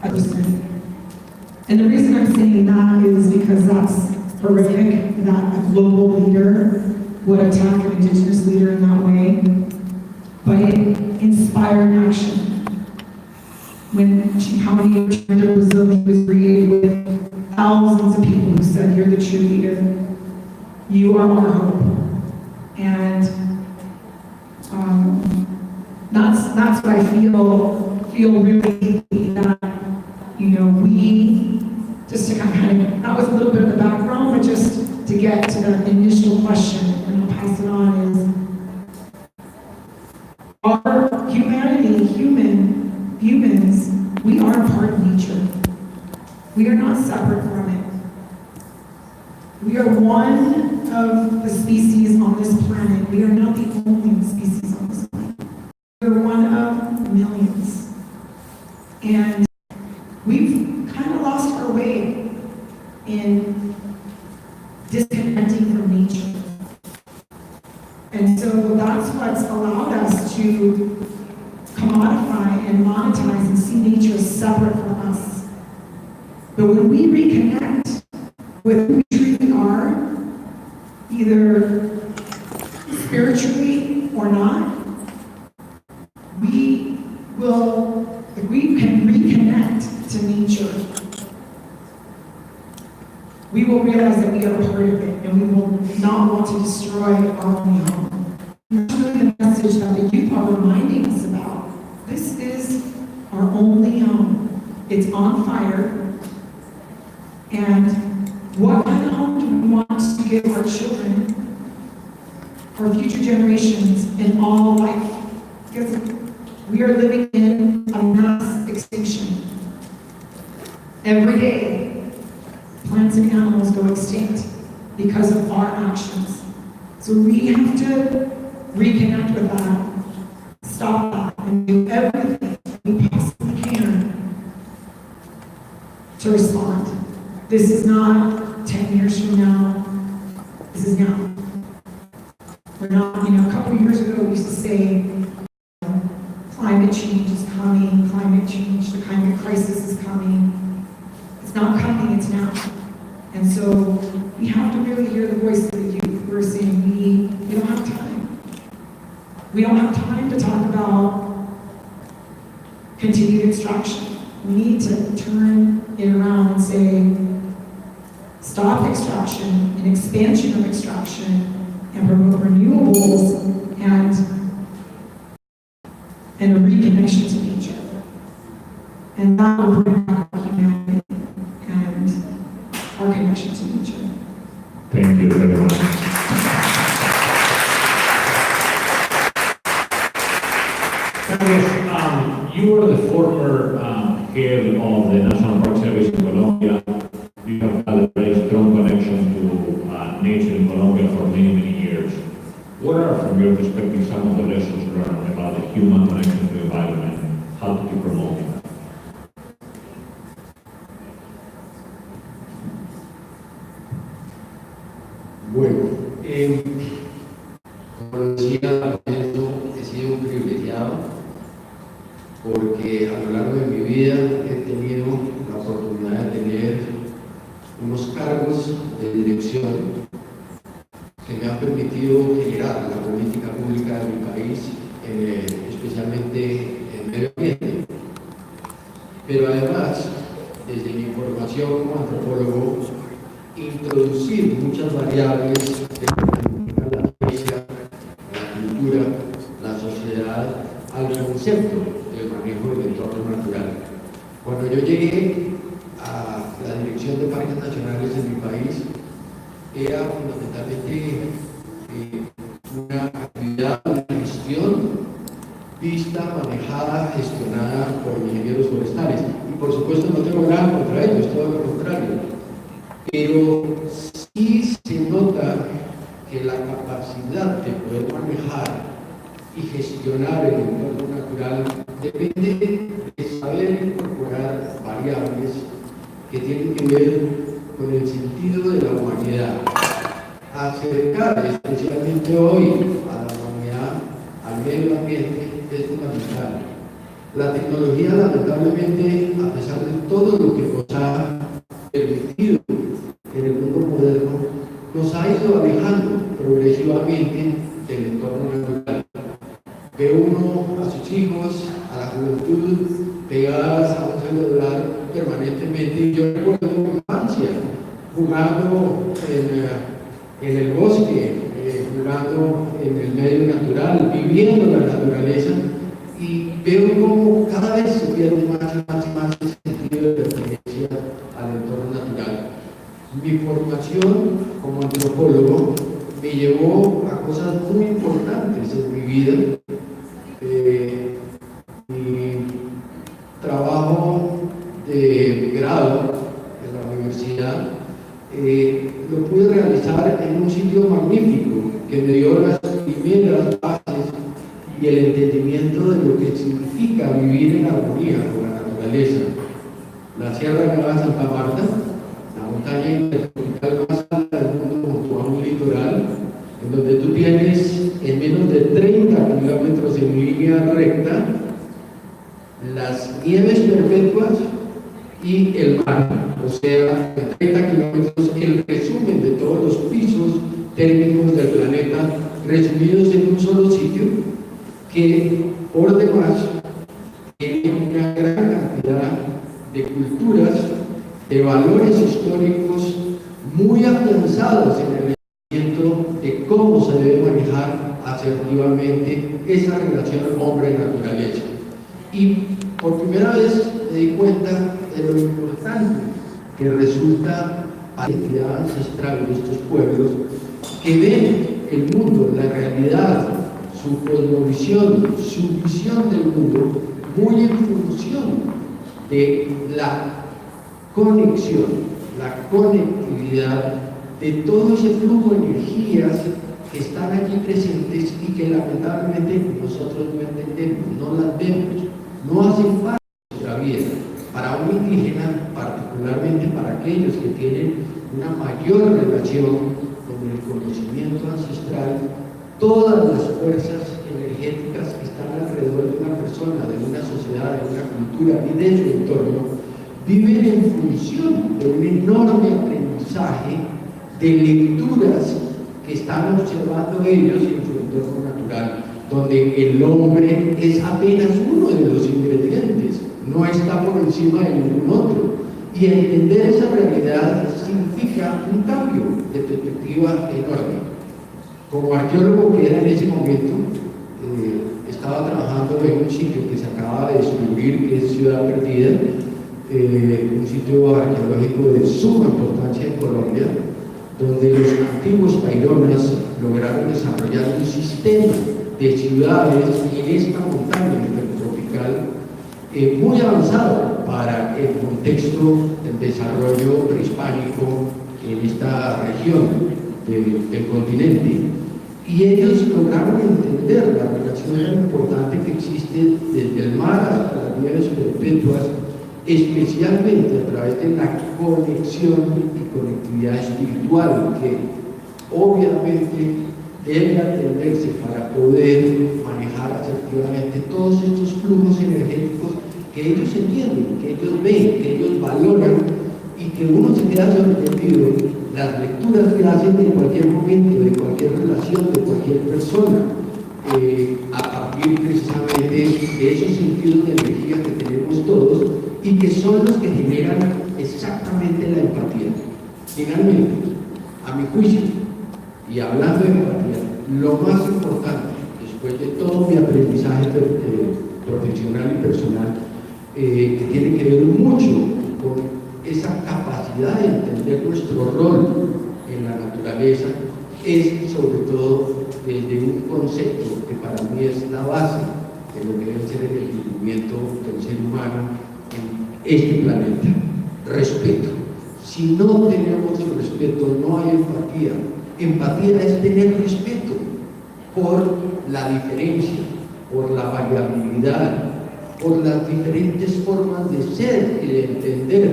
person. And the reason I'm saying that is because that's horrific that a global leader would attack an indigenous leader in that way. But it inspired action. When Chikani returned to Brazil, he was greeted with thousands of people who said, "You're the true leader. You are our hope." And that's what I feel really deeply, that, we, just to kind of, that was a little bit of the background, but just to get to the initial question, and I'll pass it on, is our humanity, humans, we are part of nature. We are not separate from it. We are one of the species on this planet. We are not the only species on this planet. We are one of millions. And we've kind of lost our way in disconnecting from nature. And so that's what's allowed us to commodify and monetize and see nature as separate from us. But when we reconnect with who we truly are, either spiritually or not, we can reconnect to nature. We will realize that we are a part of it, and we will not want to destroy our only home. That's really the message that the youth are reminding us about. This is our only home. It's on fire. And what kind of home do we want to give our children, our future generations, in all life? Because we are living in a mass extinction. Every day, plants and animals go extinct because of our actions. So we have to reconnect with that, stop that, and do everything we possibly can to respond. This is not 10 years from now. This is now. We're not, a couple of years ago we used to say, climate change is coming, climate change, the climate crisis is coming. It's not coming, it's now. And so we have to really hear the voice of the youth who are saying we don't have time. We don't have time to talk about continued extraction. We need to turn it around and say, stop extraction and expansion of extraction and promote renewables and a reconnection to nature. And that will bring back our humanity and our connection to nature. Thank you very much. You are the former head of the National Park Service in Colombia. You have had a very strong connection to nature in Colombia for many, many years. What are, from your perspective, some of the lessons learned about the human connection to the environment? How do you promote it? Bueno, como decía, he sido un privilegiado porque a lo largo de mi vida he tenido la oportunidad de tener unos cargos de dirección que me han permitido generar la política pública de mi país, especialmente en medio ambiente. Pero además, desde mi formación como antropólogo, introducir muchas variables de la ciencia, la cultura, la sociedad, al concepto del manejo del entorno natural. Cuando yo llegué a la dirección de parques nacionales en mi país, era fundamentalmente una actividad de gestión vista, manejada, gestionada por ingenieros forestales. Y por supuesto no tengo nada contra ellos, todo lo contrario. Pero sí se nota que la capacidad de poder manejar y gestionar el entorno natural depende de saber incorporar variables que tienen que ver con el sentido de la humanidad. Acercar especialmente hoy a la humanidad, al medio ambiente, es fundamental. La tecnología, lamentablemente, a pesar de todo lo que nos ha permitido en el mundo moderno nos ha ido alejando progresivamente del entorno natural. Ve uno a sus hijos, a la juventud, pegadas a un celular permanentemente. Y yo recuerdo mi infancia jugando en el bosque, jugando en el medio natural, viviendo la naturaleza, y veo cómo cada vez se pierde más y más y más el sentido de pertenencia al entorno natural. Mi formación como antropólogo me llevó a cosas muy importantes en mi vida. Mi trabajo de grado en la universidad lo pude realizar en un sitio magnífico que me dio las primeras bases y el entendimiento de lo que significa vivir en armonía con la naturaleza. La Sierra Nevada de Santa Marta, la montaña intertropical más alta del mundo junto a un litoral, en donde tú tienes en menos de 30 kilómetros en línea recta las nieves perpetuas y el mar, o sea, en 30 kilómetros el resumen de todos los pisos térmicos del planeta resumidos en un solo sitio, que por demás tiene una gran cantidad de culturas, de valores históricos muy afianzados en el entendimiento de cómo se debe manejar asertivamente esa relación hombre-naturaleza. Y por primera vez me di cuenta de lo importante que resulta a la identidad ancestral de estos pueblos, que ven el mundo, la realidad, su cosmovisión, su visión del mundo, muy en función de la conexión, la conectividad de todo ese flujo de energías que están allí presentes y que lamentablemente nosotros no entendemos, no las vemos, no hacen parte de nuestra vida. Para un indígena, particularmente para aquellos que tienen una mayor relación con el conocimiento ancestral, todas las fuerzas energéticas que están alrededor de una persona, de una sociedad, de una cultura y de su entorno, viven en función de un enorme aprendizaje de lecturas que están observando ellos en su entorno natural, donde el hombre es apenas uno de los ingredientes, no está por encima de ningún otro. Y entender esa realidad significa un cambio de perspectiva enorme. Como arqueólogo que era en ese momento, estaba trabajando en un sitio que se acaba de descubrir, que es Ciudad Perdida, un sitio arqueológico de suma importancia en Colombia, donde los antiguos taironas lograron desarrollar un sistema de ciudades en esta montaña intertropical muy avanzado para el contexto del desarrollo prehispánico en esta región del continente. Y ellos lograron entender la relación importante que existe desde el mar hasta las nieves perpetuas, especialmente a través de la conexión y conectividad espiritual, que obviamente debe atenderse para poder manejar asertivamente todos estos flujos energéticos que ellos entienden, que ellos ven, que ellos valoran, y que uno se queda sorprendido las lecturas que hacen en cualquier momento, de cualquier relación, de cualquier persona, a partir precisamente de esos sentidos de energía que tenemos todos y que son los que generan exactamente la empatía. Finalmente, a mi juicio, y hablando de empatía, lo más importante, después de todo mi aprendizaje profesional y personal, que tiene que ver mucho con esa capacidad de entender nuestro rol en la naturaleza, es sobre todo desde un concepto que para mí es la base de lo que debe ser el vivimiento del ser humano en este planeta: respeto. Si no tenemos respeto, no hay empatía. Empatía es tener respeto por la diferencia, por la variabilidad, por las diferentes formas de ser y de entender,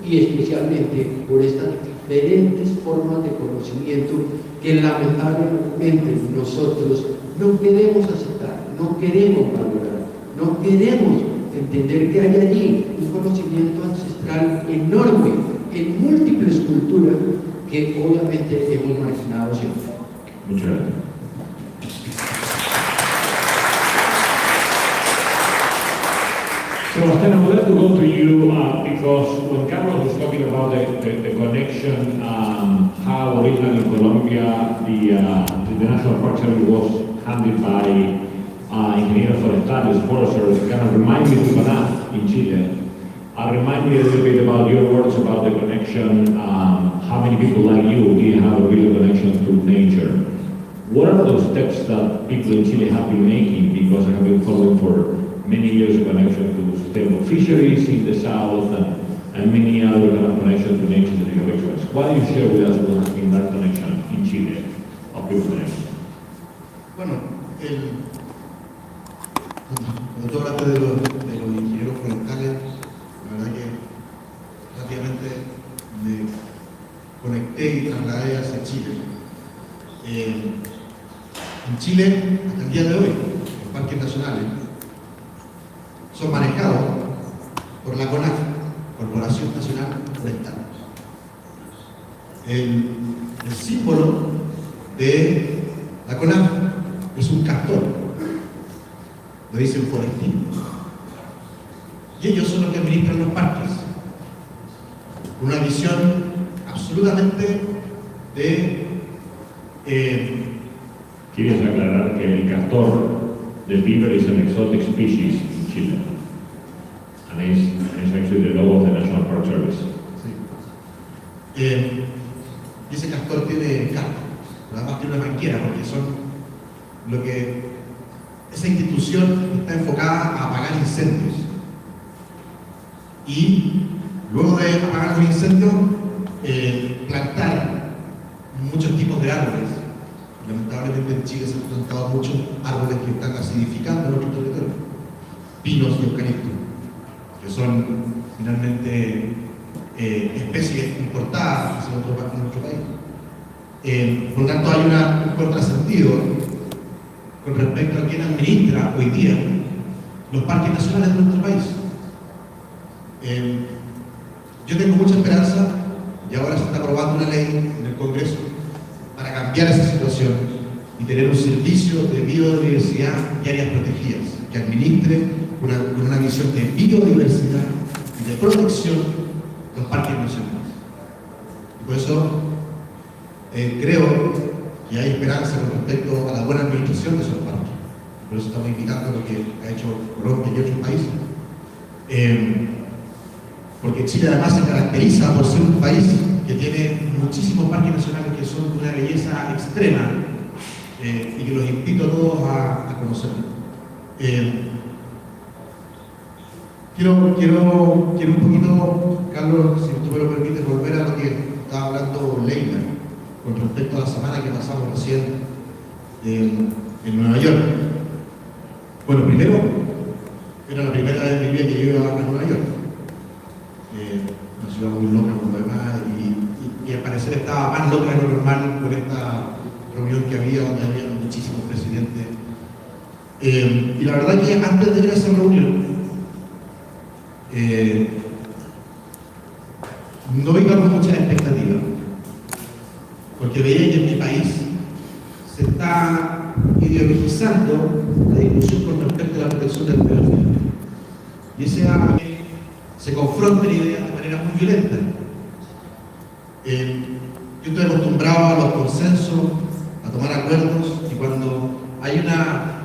y especialmente por estas diferentes formas de conocimiento que lamentablemente nosotros no queremos aceptar, no queremos valorar, no queremos entender que hay allí un conocimiento ancestral su cultura, que obviamente hemos marginado siempre. Muchas gracias. So, Stan, I would like to go to you because when Carlos was talking about the connection, how originally in Colombia the National Park Service was handled by Ingenieros Forestales, foresters, kind of remind me of CONAF in Chile. Remind me a little bit about your words about the connection, how many people like you didn't have a real connection to nature. What are those steps that people in Chile have been making? Because I have been following for many years a connection to sustainable fisheries in the south and many other kind of connections to nature that you have experienced. What do you share with us what has been that connection in Chile of people connection? Bueno, cuando tú hablaste de los ingenieros forestales, la verdad que rápidamente me conecté y trasladé hacia Chile. En Chile, hasta el día de hoy, los parques nacionales son manejados por la CONAF, Corporación Nacional Forestal. El símbolo de la CONAF es un castor, lo dicen forestino. Y ellos son los que administran los parques, con una visión absolutamente de... ¿Quieres aclarar que el castor de beaver is an exotic species in Chile? And it's actually the logo of the National Park Service. Sí. Y ese castor tiene casco, además tiene una manguera, porque esa institución está enfocada a apagar incendios. Y luego de apagar los incendios, plantar muchos tipos de árboles. Lamentablemente en Chile se han plantado muchos árboles que están acidificando nuestro territorio, pinos y eucaliptos, que son finalmente especies importadas en nuestro país. Por lo tanto, hay un contrasentido con respecto a quién administra hoy día los parques nacionales de nuestro país. Yo tengo mucha esperanza, y ahora se está aprobando una ley en el Congreso para cambiar esa situación y tener un servicio de biodiversidad y áreas protegidas que administre con una visión de biodiversidad y de protección los parques nacionales. Y por eso creo que hay esperanza con respecto a la buena administración de esos parques. Por eso estamos invitando a lo que ha hecho Colombia y otros países. Porque Chile además se caracteriza por ser un país que tiene muchísimos parques nacionales que son de una belleza extrema y que los invito a todos a conocerlo. Quiero un poquito, Carlos, si tú me lo permites, volver a lo que estaba hablando Leila con respecto a la semana que pasamos recién en Nueva York. Bueno, primero, era la primera vez en mi vida que yo iba a Nueva York. Una ciudad muy loca por lo demás y al parecer estaba más loca de lo normal por esta reunión que había donde había muchísimos presidentes. Y la verdad que antes de ir a esa reunión no iba con muchas expectativas, porque veía que en mi país se está ideologizando la discusión con respecto a la protección del medio ambiente. Y ese se confrontan ideas de manera muy violenta. Yo estoy acostumbrado a los consensos, a tomar acuerdos, y cuando hay una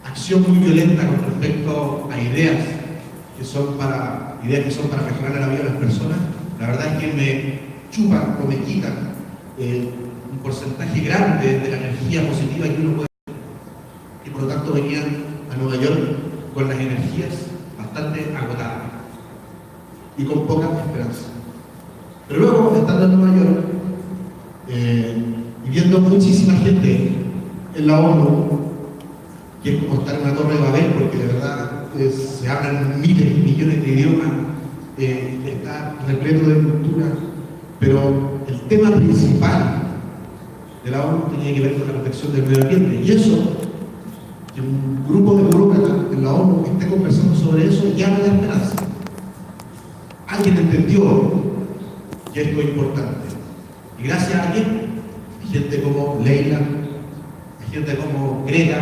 acción muy violenta con respecto a ideas que son para mejorar la vida de las personas, la verdad es que me chupan o me quitan un porcentaje grande de la energía positiva que uno puede, y por lo tanto venían a Nueva York con las energías bastante agotadas y con poca esperanza. Pero luego, estando en Nueva York y viendo muchísima gente en la ONU, que es como estar en una torre de Babel, porque de verdad se hablan miles y millones de idiomas, está repleto de cultura, pero el tema principal de la ONU tenía que ver con la protección del medio ambiente. Y eso, que un grupo de burócratas en la ONU esté conversando sobre eso, ya me da esperanza. Alguien entendió que esto es importante. Y gracias a quién, a gente como Leila, a gente como Greta,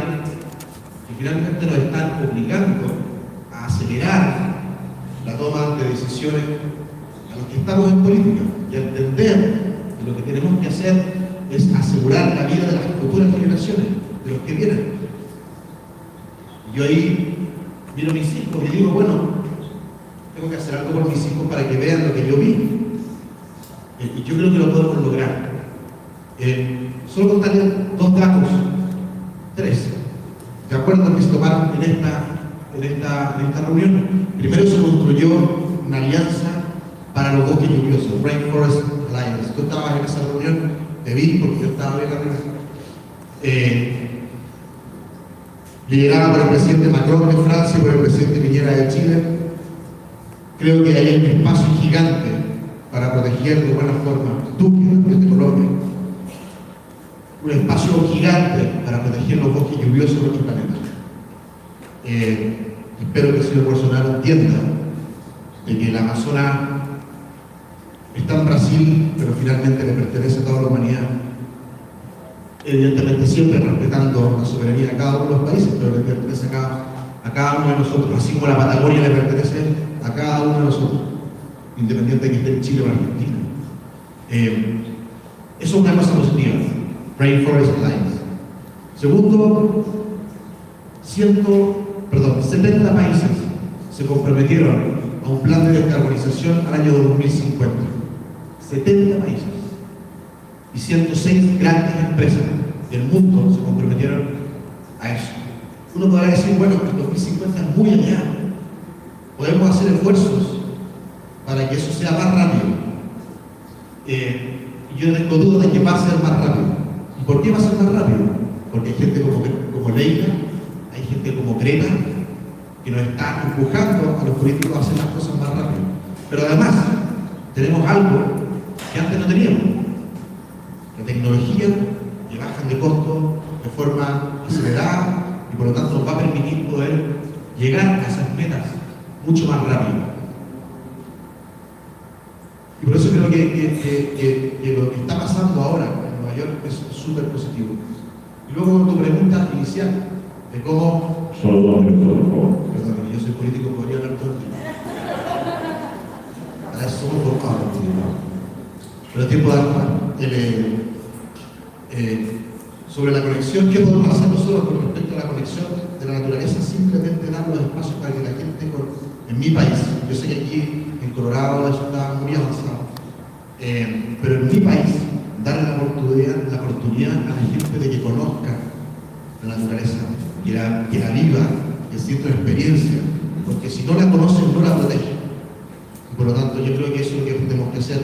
que finalmente nos están obligando a acelerar la toma de decisiones a los que estamos en política y a entender que lo que tenemos que hacer es asegurar la vida de las futuras generaciones, de los que vienen. Yo ahí miro a mis hijos y digo, bueno, tengo que hacer algo por mis hijos para que vean lo que yo vi. Y yo creo que lo podemos lograr. Solo contarles 2 datos, 3, de acuerdo a que se tomaron en esta reunión. Primero se construyó una alianza para los bosques lluviosos, Rainforest Alliance. Tú estabas en esa reunión, te vi porque yo estaba en la reunión. Liderada por el presidente Macron de Francia y por el presidente Piñera de Chile. Creo que hay un espacio gigante para proteger de buena forma Duque de Colombia. Un espacio gigante para proteger los bosques lluviosos de nuestro planeta. Espero que el señor Bolsonaro entienda de que el Amazonas está en Brasil, pero finalmente le pertenece a toda la humanidad. Evidentemente siempre respetando la soberanía de cada uno de los países, pero le pertenece a cada uno de nosotros, así como la Patagonia le pertenece a cada uno de nosotros, independiente de que esté en Chile o en Argentina. Eso es una cosa positiva, Rainforest Alliance. Segundo, 70 países se comprometieron a un plan de descarbonización al año 2050. 70 países. Y 106 grandes empresas del mundo se comprometieron a eso. Uno podrá decir, bueno, el 2050 es muy allá. Podemos hacer esfuerzos para que eso sea más rápido. Yo no tengo duda de que va a ser más rápido. ¿Y por qué va a ser más rápido? Porque hay gente como Leila, hay gente como Greta, que nos está empujando a los políticos a hacer las cosas más rápido. Pero además, tenemos algo que antes no teníamos. La tecnología que bajan de costo de forma acelerada y por lo tanto nos va a permitir poder llegar a esas metas mucho más rápido. Y por eso creo que lo que está pasando ahora en Nueva York es súper positivo. Y luego tu pregunta inicial de cómo... Solo 2 minutos, por favor. Perdón, yo soy político, podría hablar todo el tiempo. Para eso somos formados, pero es tiempo de actuar. Sobre la conexión, ¿qué podemos hacer nosotros con respecto a la conexión de la naturaleza? Simplemente dar los espacios para que la gente, en mi país, yo sé que aquí en Colorado eso está muy avanzado, pero en mi país, darle la oportunidad a la gente de que conozca la naturaleza, que la viva, que sienta una experiencia, porque si no la conocen, no la protegen. Y por lo tanto, yo creo que eso es lo que tenemos que hacer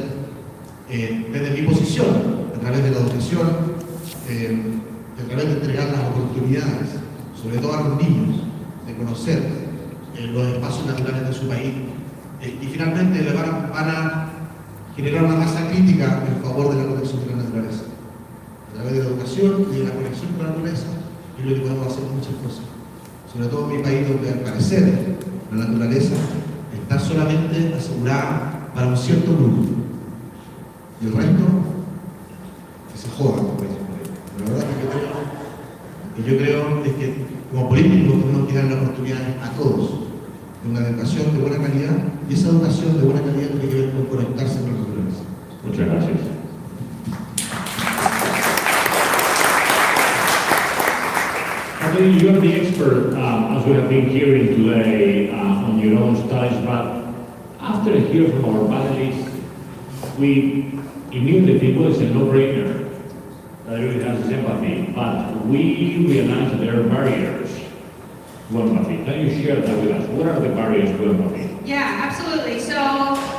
desde mi posición, a través de la educación, a través de entregar las oportunidades, sobre todo a los niños, de conocer los espacios naturales de su país. Y finalmente le van a generar una masa crítica en favor de la protección de la naturaleza. A través de la educación y de la conexión con la naturaleza, yo creo que podemos hacer muchas cosas. Sobre todo en mi país, donde al parecer la naturaleza está solamente asegurada para un cierto grupo. Y el resto, que se jodan, por ejemplo. La verdad es que yo creo es que como políticos tenemos que dar la oportunidad a todos de una educación de buena calidad, y esa educación de buena calidad tiene que ver con conectarse con la naturaleza. Muchas gracias. I mean, you're the expert, as we have been hearing today, on your own studies, but after hearing from our panelists, we immediately think, well, it's a no-brainer. That really has empathy, but we realize that there are barriers to empathy. Can you share that with us? What are the barriers to empathy? Yeah, absolutely. So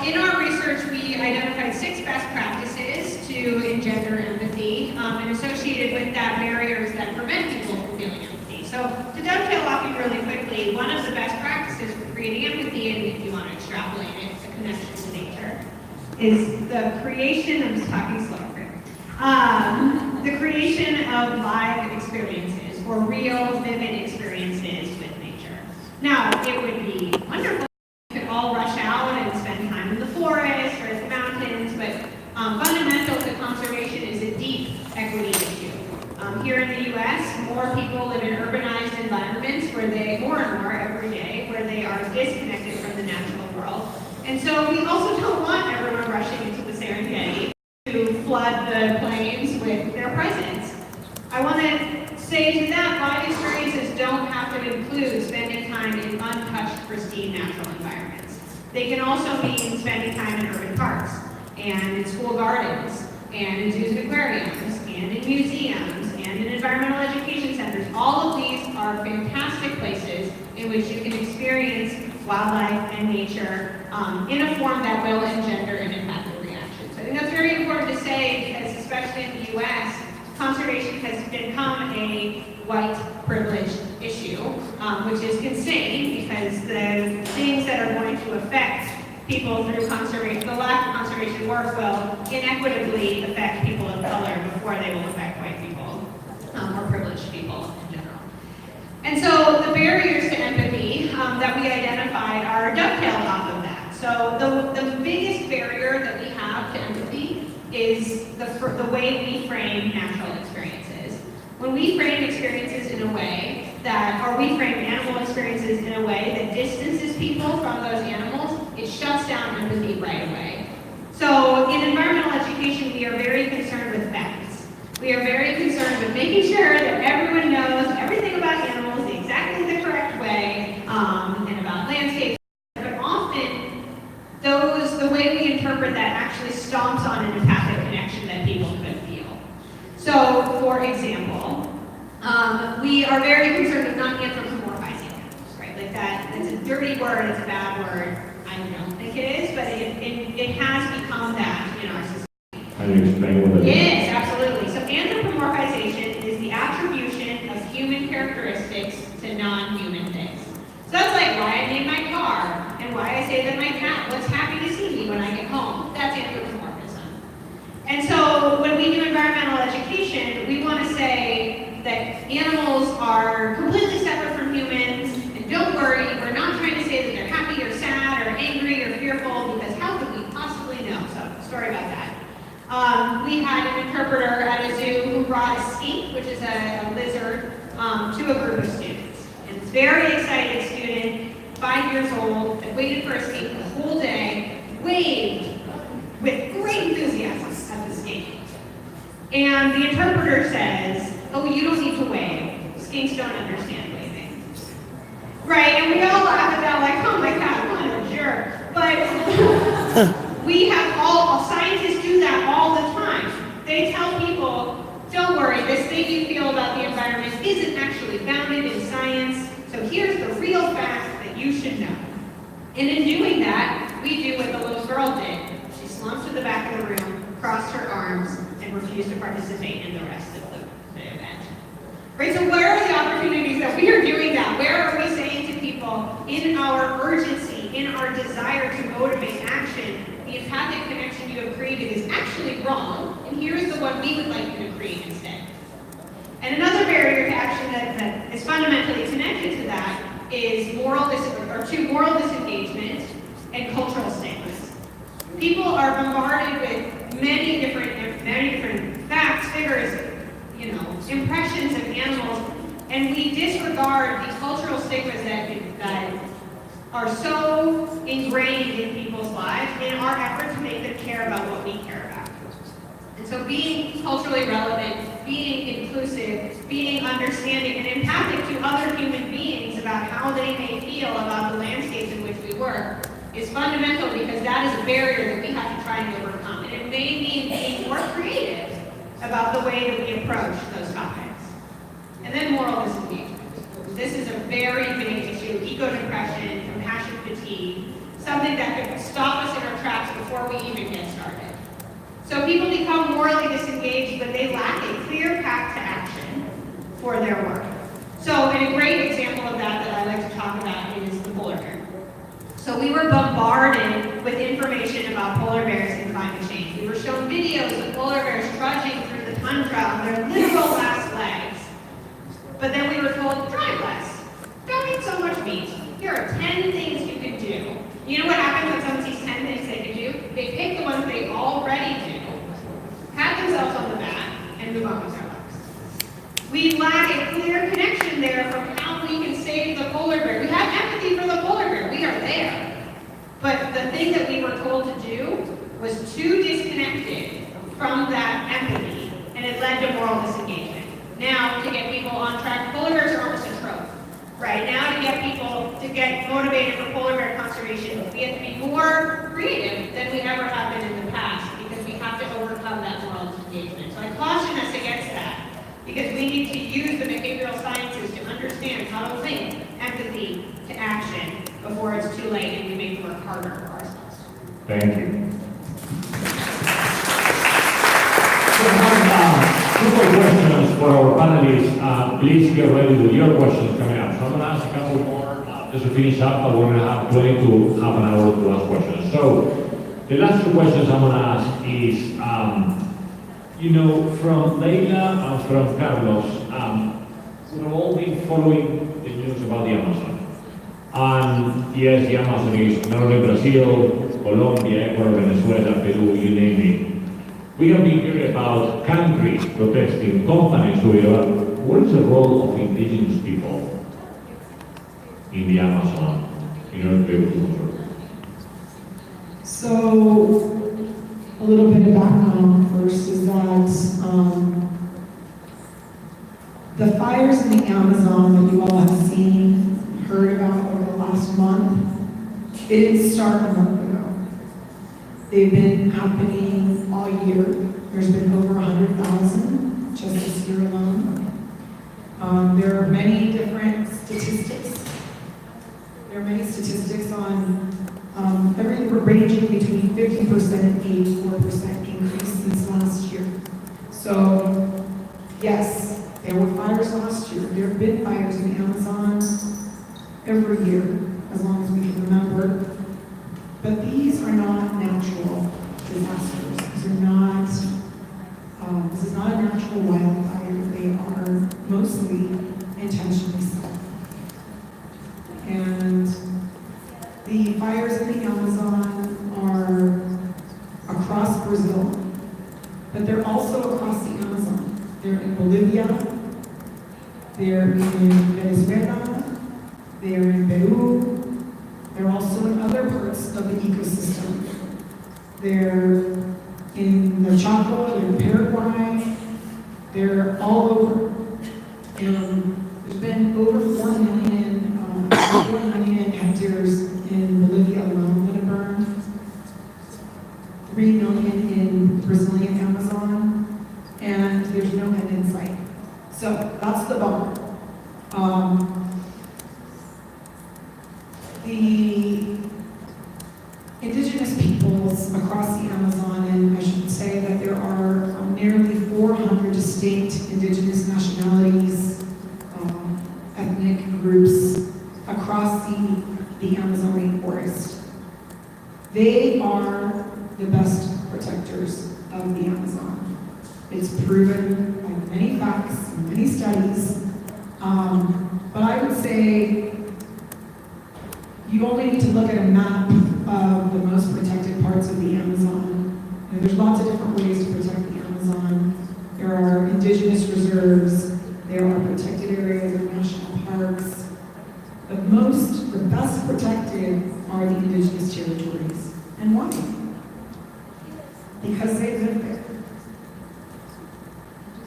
in our research, we identified 6 best practices to engender empathy, and associated with that barriers that prevent people from feeling empathy. So to dovetail off you really quickly, one of the best practices for creating empathy, and if you want to extrapolate it, it's a connection to nature, is the creation, I'm just talking slow here, the creation of live experiences or real, vivid experiences with nature. Now, it would be wonderful if we could all rush out and spend time in the forest or at the mountains, but more people live in urbanized environments where more and more every day, where they are disconnected from the natural world. And so we also don't want everyone rushing into the Serengeti to flood the plains with their presence. I want to say to that, live experiences don't have to include spending time in untouched, pristine natural environments. They can also mean spending time in urban parks, and in school gardens, and in zoos and aquariums, and in museums, and in environmental education centers. All of these are fantastic places in which you can experience wildlife and nature in a form that will engender an impactful reaction. So I think that's very important to say, because especially in the US, conservation has become a white privileged issue, which is insane, because the things that are going to affect people through conservation, the lack of conservation work will inequitably affect people of color before they will affect white people, or privileged people in general. And so the barriers to empathy that we identified are dovetailed off of that. So the biggest barrier that we have to empathy is the way we frame natural experiences. When we frame experiences in a way that, or we frame animal experiences in a way that distances people from those animals, it shuts down empathy right away. So in environmental education, we are very concerned with facts. We are very concerned with making sure that everyone knows everything about animals exactly the correct way, and about landscapes. But often, the way we interpret that actually stomps on an empathic connection that people could feel. So, for example, we are very concerned with not anthropomorphizing animals, right? Like that's a dirty word, it's a bad word. I don't think it is, but it has become that in our society. Can you explain what that is? Yes, absolutely. So anthropomorphization is the attribution of human characteristics to non-human things. So that's like why I named my car, and why I say that my cat was happy to see me when I get home. That's anthropomorphism. And so when we do environmental education, we want to say that animals are completely separate from humans, and don't worry, we're not trying to say that they're happy or sad or angry or fearful, because how could we possibly know? So, sorry about that. We had an interpreter at a zoo who brought a skink, which is a lizard, to a group of students. And this very excited student, 5 years old, that waited for a skink the whole day, waved with great enthusiasm at the skink. And the interpreter says, "Oh, you don't need to wave. Skinks don't understand waving." Right, and we all laugh at that like, oh my God, what a jerk. But we have scientists do that all the time. They tell people, don't worry, this thing you feel about the environment isn't actually founded in science, so here's the real fact that you should know. And in doing that, we do what the little girl did. She slumped to the back of the room, crossed her arms, and refused to participate in the rest of the event. Right, so where are the opportunities that we are doing that? Where are we saying to people, in our urgency, in our desire to motivate action, the empathic connection you have created is actually wrong, and here's the one we would like you to create instead. And another barrier to action that is fundamentally connected to that is moral disengagement and cultural stigmas. People are bombarded with many different facts, figures, impressions of animals, and we disregard the cultural stigmas that are so ingrained in people's lives in our effort to make them care about what we care about. And so being culturally relevant, being inclusive, being understanding and empathic to other human beings about how they may feel about the landscapes in which we work is fundamental, because that is a barrier that we have to try and overcome. And it may mean being more creative about the way that we approach those topics. And then moral disengagement. This is a very big issue, eco-depression, compassion fatigue, something that could stop us in our tracks before we even get started. So people become morally disengaged, but they lack a clear path to action for their work. So, and a great example of that I like to talk about is the polar bear. So we were bombarded with information about polar bears and climate change. We were shown videos of polar bears trudging through the tundra on their literal last legs. But then we were told, drive less. Don't eat so much meat. Here are 10 things you can do. You know what happens when someone sees 10 things they can do? They pick the ones they already do, pat themselves on the back, and move on with their lives. We lack a clear But the thing that we were told to do was too disconnected from that empathy, and it led to moral disengagement. Now, to get people on track, polar bears are almost a trope. Right now, to get people to get motivated for polar bear conservation, we have to be more creative than we ever have been in the past, because we have to overcome that moral disengagement. So I caution us against that, because we need to use the behavioral sciences to understand how to link empathy to action before it's too late and we make it work harder for ourselves. Thank you. We have two more questions for our panelists. Please get ready with your questions coming up. So I'm going to ask a couple more just to finish up, but we're going to have 20 to half an hour to ask questions. So the last two questions I'm going to ask is, from Leila and from Carlos, we've all been following the news about the Amazon. And yes, the Amazon is not only Brazil, Colombia, Ecuador, Venezuela, Peru, you name it. We have been hearing about countries protesting, companies who are. What is the role of indigenous people in the Amazon in order to be able to control? So, a little bit of background first is that the fires in the Amazon that you all have seen, heard about over the last month, it didn't start a month ago. They've been happening all year. There's been over 100,000 just this year alone. There are many different statistics. There are many statistics on everything ranging between 50% and 84% increase since last year. So, yes, there were fires last year. There have been fires in the Amazon every year, as long as we can remember. But these are not natural disasters. These are not, this is not a natural wildfire. They are mostly intentionally set. And the fires in the Amazon are across Brazil, but they're also across the Amazon. They're in Bolivia, they're in Venezuela, they're in Peru, they're also in other parts of the ecosystem. They're in the Chaco, they're in Paraguay, they're all over. There's been over 4 million hectares in Bolivia alone that have burned, 3 million in Brazilian Amazon, and there's no end in sight. So that's the bummer. The indigenous peoples across the Amazon, and I should say that there are nearly 400 distinct indigenous nationalities, ethnic groups across the Amazon rainforest. They are the best protectors of the Amazon. It's proven by many facts and many studies, but I would say you only need to look at a map of the most protected parts of the Amazon. There's lots of different ways to protect the Amazon. There are indigenous reserves, there are protected areas and national parks. The best protected are the indigenous territories. And why? Because they live there.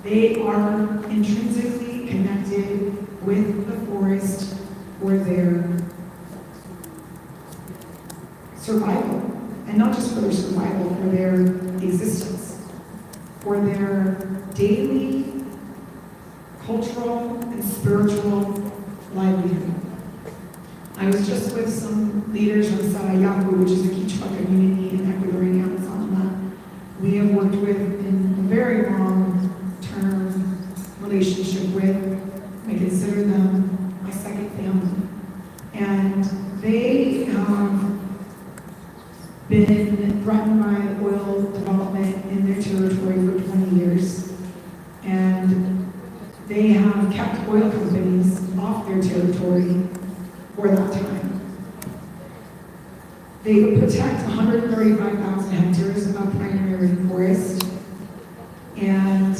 They are intrinsically connected with the forest for their survival, and not just for their survival, for their existence, for their daily cultural and spiritual livelihood. I was just with some leaders from Sarayaku, which is a Quichua community in Ecuadorian Amazon that we have worked with in a very long-term relationship with. I consider them my second family. And they have been threatened by oil development in their territory for 20 years. And they have kept oil companies off their territory for that time. They would protect 135,000 hectares of primary rainforest, and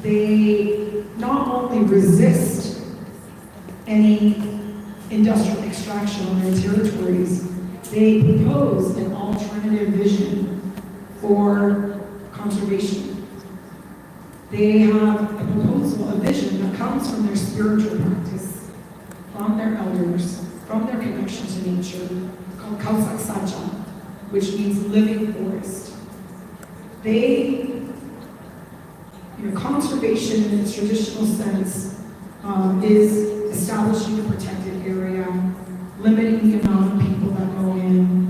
they not only resist any industrial extraction on their territories, They propose an alternative vision for conservation. They have a proposal, a vision that comes from their spiritual practice, from their elders, from their connection to nature, called Sacha, which means living forest. They, conservation in its traditional sense is establishing a protected area, limiting the amount of people that go in,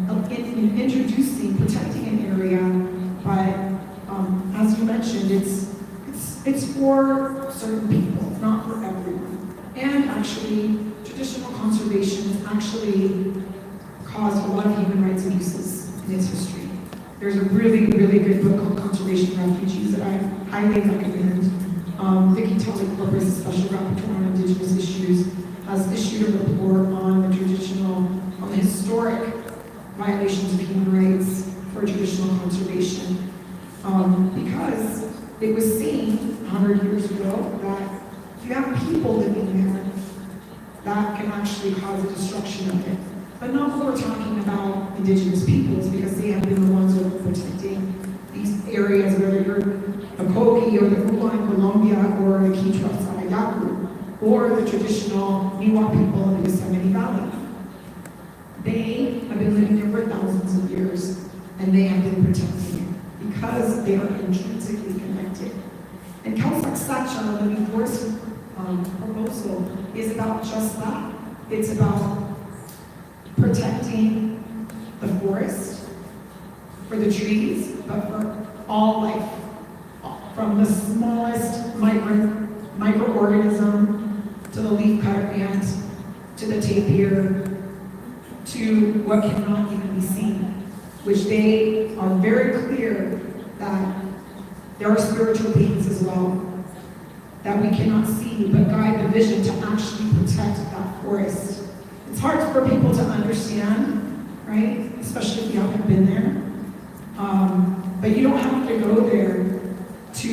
introducing, protecting an area, but as you mentioned, it's for certain people, not for everyone. And actually, traditional conservation has actually caused a lot of human rights abuses in its history. There's a really, really good book called Conservation Refugees that I highly recommend. Vicki Tully-Corpus, a special rapporteur on indigenous issues, has issued a report on the historic violations of human rights for traditional conservation. Because it was seen 100 years ago that if you have people living there, that can actually cause a destruction of it. But not when we're talking about indigenous peoples, because they have been the ones that are protecting these areas, whether you're a Kogi or the Ula in Colombia or the Quechua of Sarayaku, or the traditional Miwok people in the Yosemite Valley. They have been living there for thousands of years, and they have been protecting it because they are intrinsically connected. And Sacha, the Living Forest proposal, is about just that. It's about protecting the forest for the trees, but for all life, from the smallest microorganism to the leafcutter ant, to the tapir, to what cannot even be seen, which they are very clear that there are spiritual beings as well that we cannot see, but guide the vision to actually protect that forest. It's hard for people to understand, right? Especially if you haven't been there. But you don't have to go there to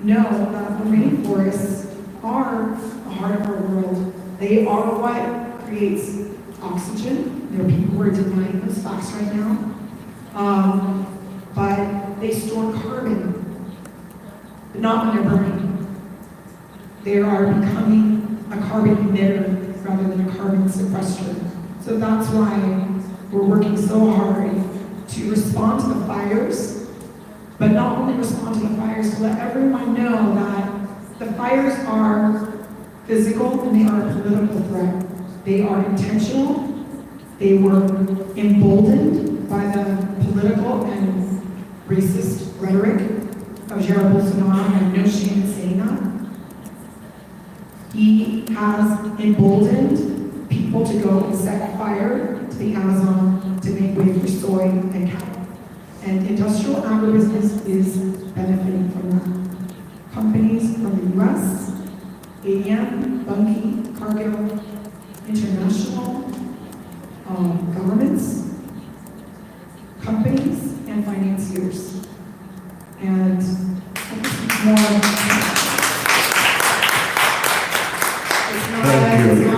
know that the rainforests are the heart of our world. They are what creates oxygen. There are people who are denying those facts right now. But they store carbon, but not when they're burning. They are becoming a carbon emitter rather than a carbon sequester. So that's why we're working so hard to respond to the fires, but not only respond to the fires, to let everyone know that the fires are physical and they are a political threat. They are intentional. They were emboldened by the political and racist rhetoric of Jair Bolsonaro. I have no shame in saying that. He has emboldened people to go and set fire to the Amazon to make way for soy and cattle. And industrial agribusiness is benefiting from that. Companies from the US, ADM, Bunge, Cargill, international governments, companies, and financiers. And it's not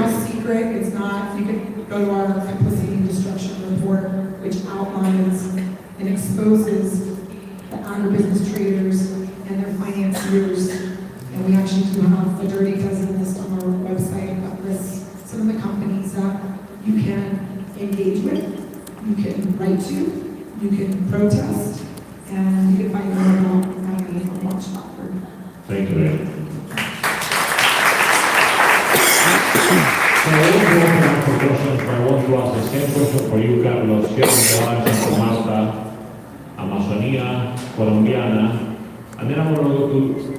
a secret. It's not, you can go to our complicity and destruction report, which outlines and exposes the agribusiness traders and their financiers. And we actually do have a dirty dozen list on our website that lists some of the companies that you can engage with, you can write to, you can protest, and you can find more about Aggie on Watch.org. Thank you, Ray. So I want to open up for questions, but I want to ask the same question for you, Carlos. Here in the Santa Marta, Amazonia, Colombiana, and then I want to go to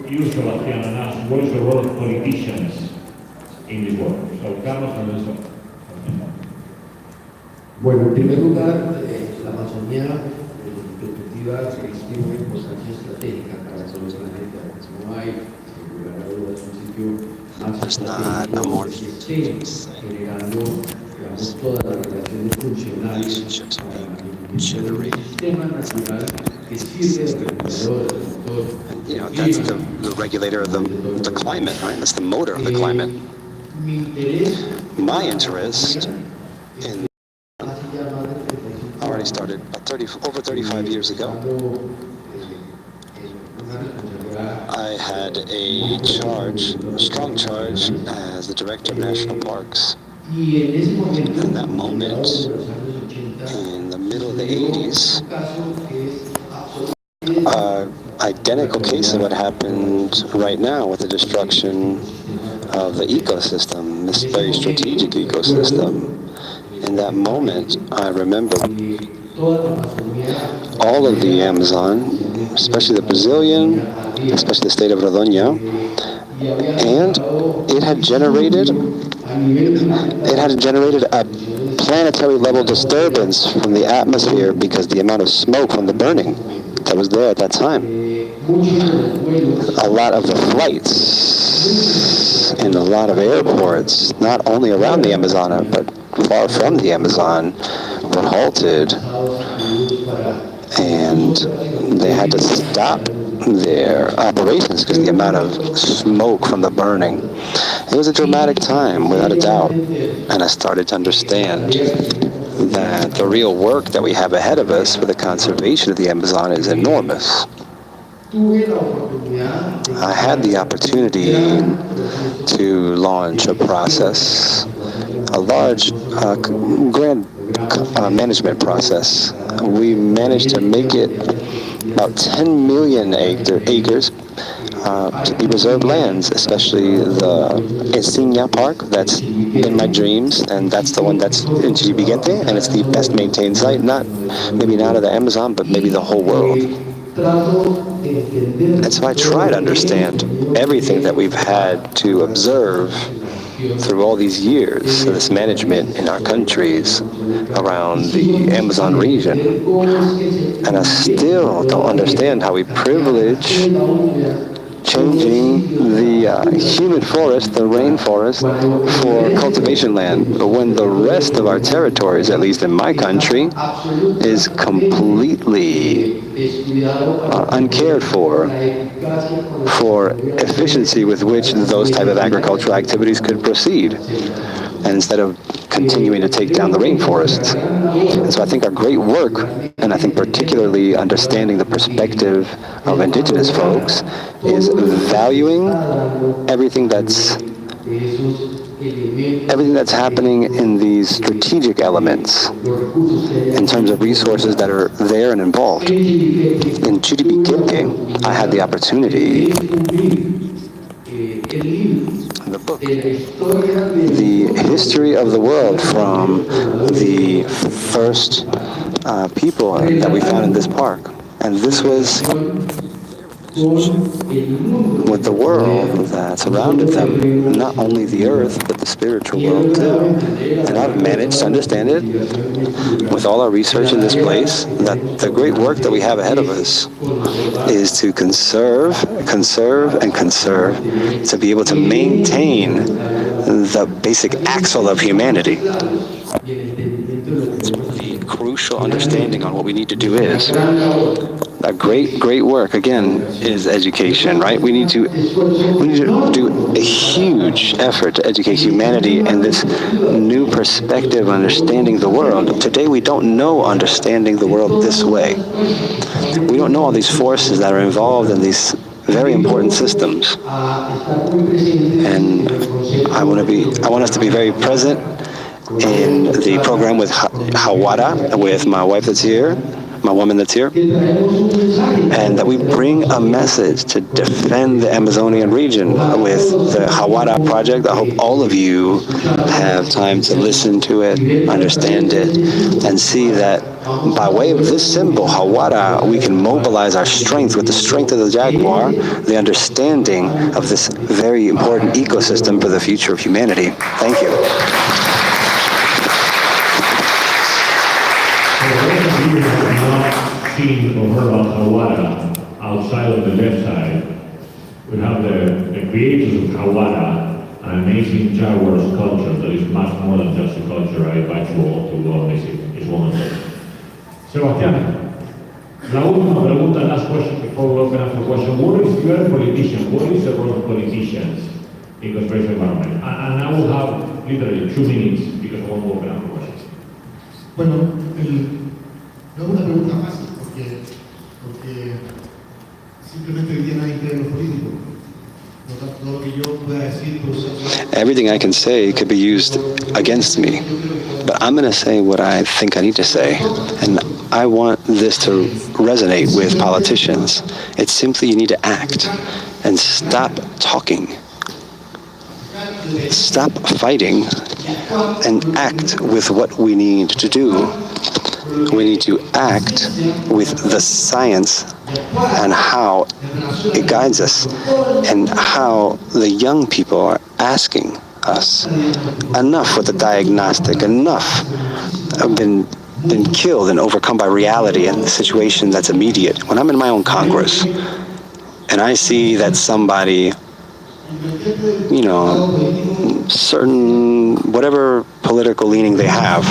you, Sebastián, and ask what is the role of politicians in this work? So Carlos, and then Sebastián. Bueno, en primer lugar, la Amazonía, desde mi perspectiva, tiene una importancia estratégica para todo el planeta. No hay, sin lugar a dudas, un sitio más estratégico que esté generando, digamos, todas las relaciones funcionales para la mantenimiento del sistema natural que sirve de regulador del motor. You know, that's the regulator of the climate, right? That's the motor of the climate. My interest in I started over 35 years ago. I had a strong charge as the director of national parks. In that moment, in the middle of the 80s, identical case of what happened right now with the destruction of the ecosystem, this very strategic ecosystem. In that moment, I remember all of the Amazon, especially the Brazilian, especially the state of Rodonia, and it had generated a planetary level disturbance from the atmosphere because the amount of smoke from the burning that was there at that time. A lot of the flights and a lot of airports, not only around the Amazon, but far from the Amazon, were halted, and they had to stop their operations because of the amount of smoke from the burning. It was a dramatic time, without a doubt, and I started to understand that the real work that we have ahead of us for the conservation of the Amazon is enormous. I had the opportunity to launch a process, a large grand management process. We managed to make it about 10 million acres to be reserved lands, especially the Insignia Park that's in my dreams, and that's the one that's in Chiribiquete, and it's the best maintained site, maybe not of the Amazon, but maybe the whole world. And so I try to understand everything that we've had to observe through all these years of this management in our countries around the Amazon region. And I still don't understand how we privilege changing the humid forest, the rainforest, for cultivation land, when the rest of our territories, at least in my country, is completely uncared for efficiency with which those type of agricultural activities could proceed, and instead of continuing to take down the rainforests. And so I think our great work, and I think particularly understanding the perspective of indigenous folks, is valuing everything that's happening in these strategic elements in terms of resources that are there and involved. In Chiribiquete, I had the opportunity, the book, the history of the world from the first people that we found in this park. And this was with the world that surrounded them, not only the earth, but the spiritual world too. And I've managed to understand it with all our research in this place, that the great work that we have ahead of us is to conserve, to be able to maintain the basic axle of humanity. The crucial understanding on what we need to do is a great work, again, is education, right? We need to do a huge effort to educate humanity in this new perspective, understanding the world. Today we don't know understanding the world this way. We don't know all these forces that are involved in these very important systems. And I want us to be very present in the program with Hawara, with my wife that's here, my woman that's here, and that we bring a message to defend the Amazonian region with the Hawara project. I hope all of you have time to listen to it, understand it, and see that by way of this symbol, Hawara, we can mobilize our strength with the strength of the jaguar, the understanding of this very important ecosystem for the future of humanity. Thank you. Seen or heard about Hawara outside of the left side, we have the creators of Hawara, an amazing jaguar sculpture that is much more than just a sculpture. I invite you all to go and visit. It's wonderful. Sebastián, la última pregunta, last question before we open up for questions. What is your politician? What is the role of politicians in conservation environment? And I will have literally 2 minutes because I want to open up for questions. Bueno, Everything I can say could be used against me. But I'm going to say what I think I need to say. And I want this to resonate with politicians. It's simply you need to act and stop talking. Stop fighting and act with what we need to do. We need to act with the science and how it guides us and how the young people are asking us. Enough with the diagnostic, enough have been killed and overcome by reality and the situation that's immediate. When I'm in my own Congress and I see that somebody, certain, whatever political leaning they have,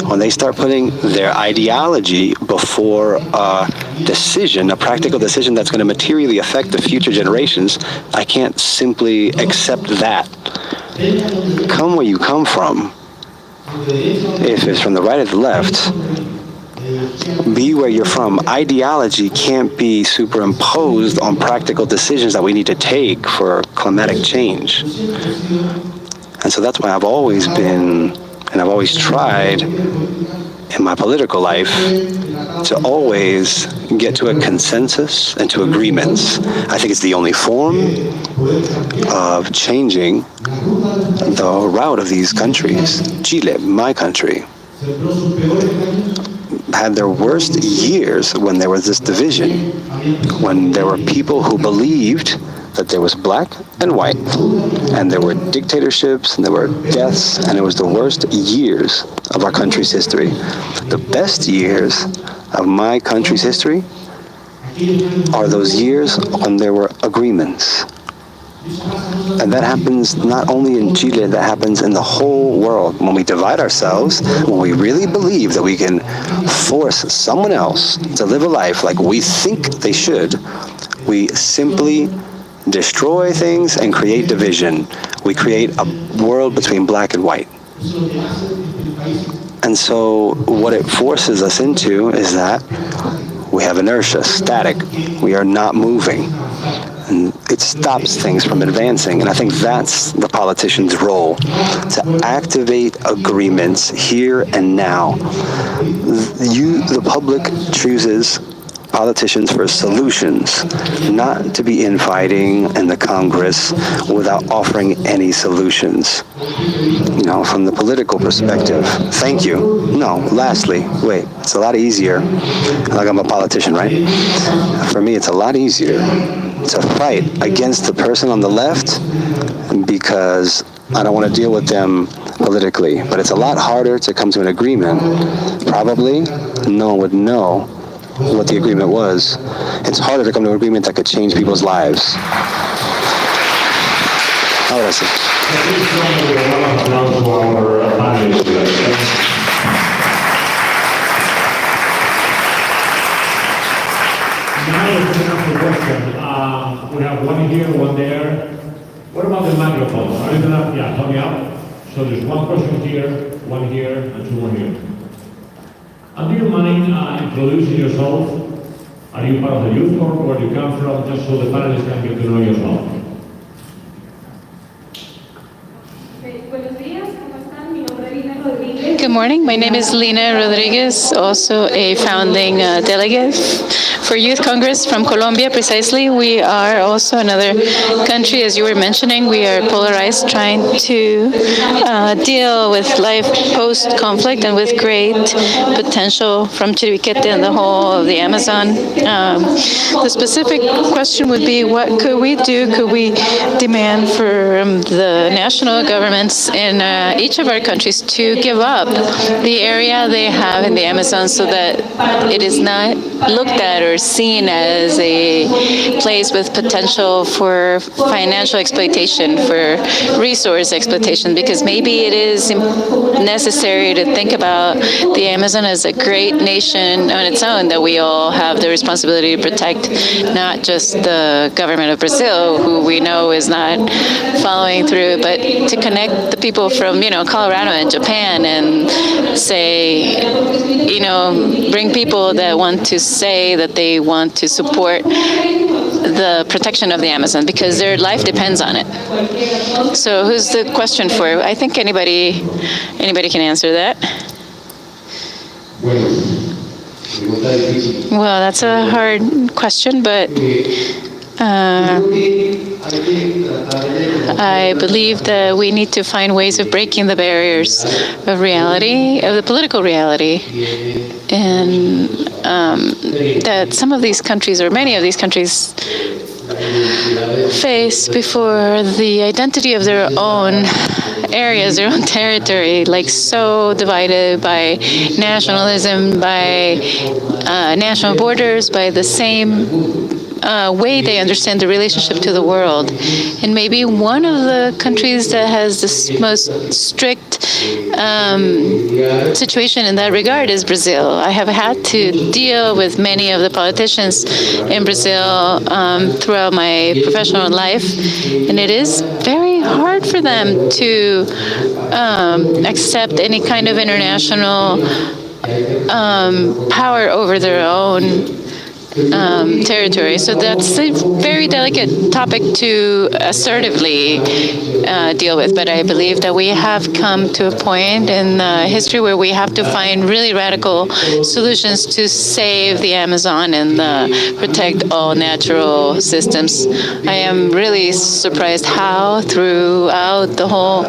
when they start putting their ideology before a decision, a practical decision that's going to materially affect the future generations, I can't simply accept that. Come where you come from. If it's from the right or the left, be where you're from. Ideology can't be superimposed on practical decisions that we need to take for climatic change. And so that's why I've always been, and I've always tried in my political life to always get to a consensus and to agreements. I think it's the only form of changing the route of these countries. Chile, my country, had their worst years when there was this division, when there were people who believed that there was black and white, and there were dictatorships, and there were deaths, and it was the worst years of our country's history. The best years of my country's history are those years when there were agreements. And that happens not only in Chile, that happens in the whole world. When we divide ourselves, when we really believe that we can force someone else to live a life like we think they should, we simply destroy things and create division. We create a world between black and white. And so what it forces us into is that we have inertia, static. We are not moving. And it stops things from advancing. And I think that's the politician's role, to activate agreements here and now. The public chooses politicians for solutions, not to be infighting in the Congress without offering any solutions. From the political perspective. Thank you. No, lastly, wait, it's a lot easier. Like I'm a politician, right? For me, it's a lot easier to fight against the person on the left because I don't want to deal with them politically. But it's a lot harder to come to an agreement. Probably no one would know what the agreement was. It's harder to come to an agreement that could change people's lives. Ahora sí. We have one here, one there. What about the microphone? Are you gonna, help me out? So there's one person here, and two more here. And do you mind introducing yourself? Are you part of the youth corps, where do you come from, just so the panelists can get to know yourself? Good morning. My name is Lina Rodriguez, also a founding delegate for Youth Congress from Colombia, precisely. We are also another country, as you were mentioning. We are polarized, trying to deal with life post-conflict and with great potential from Chiribiquete and the whole of the Amazon. The specific question would be, what could we do? Could we demand from the national governments in each of our countries to give up the area they have in the Amazon so that it is not looked at or seen as a place with potential for financial exploitation, for resource exploitation, because maybe it is necessary to think about the Amazon as a great nation on its own, that we all have the responsibility to protect, not just the government of Brazil, who we know is not following through, but to connect the people from, Colorado and Japan, and say, bring people that want to say that they want to support the protection of the Amazon because their life depends on it. So who's the question for? I think anybody can answer that. Well, that's a hard question, but I believe that we need to find ways of breaking the barriers of reality, of the political reality, and that some of these countries, or many of these countries, face before the identity of their own areas, their own territory, like so divided by nationalism, by national borders, by the same way they understand the relationship to the world. And maybe one of the countries that has the most strict situation in that regard is Brazil. I have had to deal with many of the politicians in Brazil throughout my professional life, and it is very hard for them to accept any kind of international power over their own territory. So that's a very delicate topic to assertively deal with. But I believe that we have come to a point in history where we have to find really radical solutions to save the Amazon and protect all natural systems. I am really surprised how throughout the whole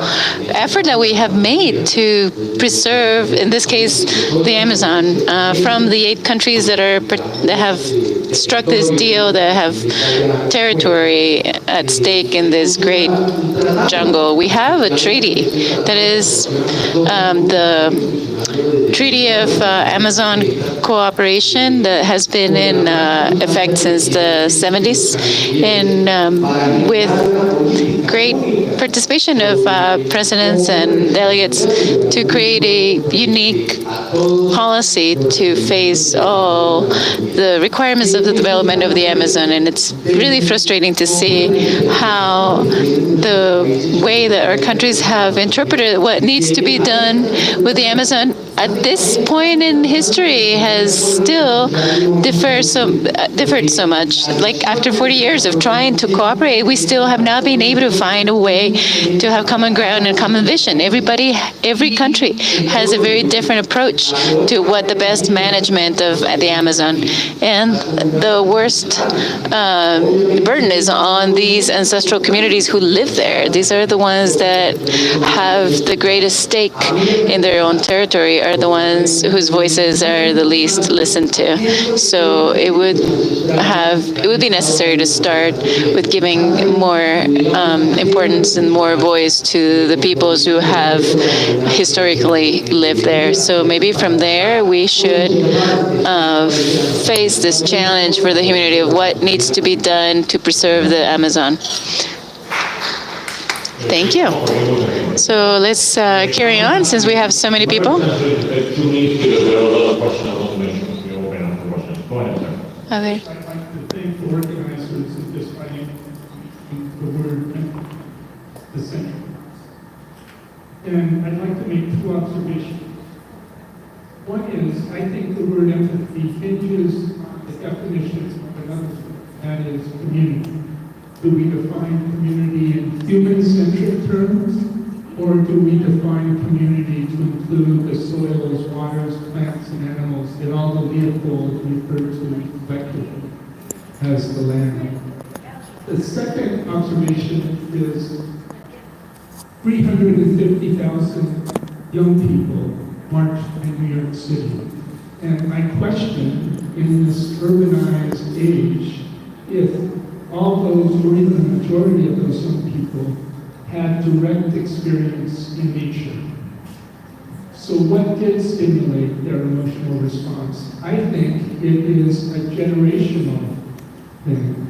effort that we have made to preserve, in this case, the Amazon, from the 8 countries that have struck this deal, that have territory at stake in this great jungle. We have a treaty that is the Treaty of Amazon Cooperation that has been in effect since the 70s, and with great participation of presidents and delegates to create a unique policy to face all the requirements of the development of the Amazon. And it's really frustrating to see how the way that our countries have interpreted what needs to be done with the Amazon at this point in history has still differed so much. Like after 40 years of trying to cooperate, we still have not been able to find a way to have common ground and common vision. Every country has a very different approach to what the best management of the Amazon. And the worst burden is on these ancestral communities who live there. These are the ones that have the greatest stake in their own territory, are the ones whose voices are the least listened to. So it would be necessary to start with giving more importance and more voice to the peoples who have historically lived there. So maybe from there we should face this challenge for the humanity of what needs to be done to preserve the Amazon. Thank you. So let's carry on since we have so many people. A ver. I'd like to thank the organizers of this fighting the word essential. And I'd like to make 2 observations. One is, I think the word empathy hinges on the definition of another word, that is community. Do we define community in human-centric terms, or do we define community to include the soils, waters, plants, and animals, and all the Leopold referred to collectively as the land? The second observation is 350,000 young people marched in New York City. And I question, in this urbanized age, if all those, or even the majority of those young people, had direct experience in nature. So what did stimulate their emotional response? I think it is a generational thing.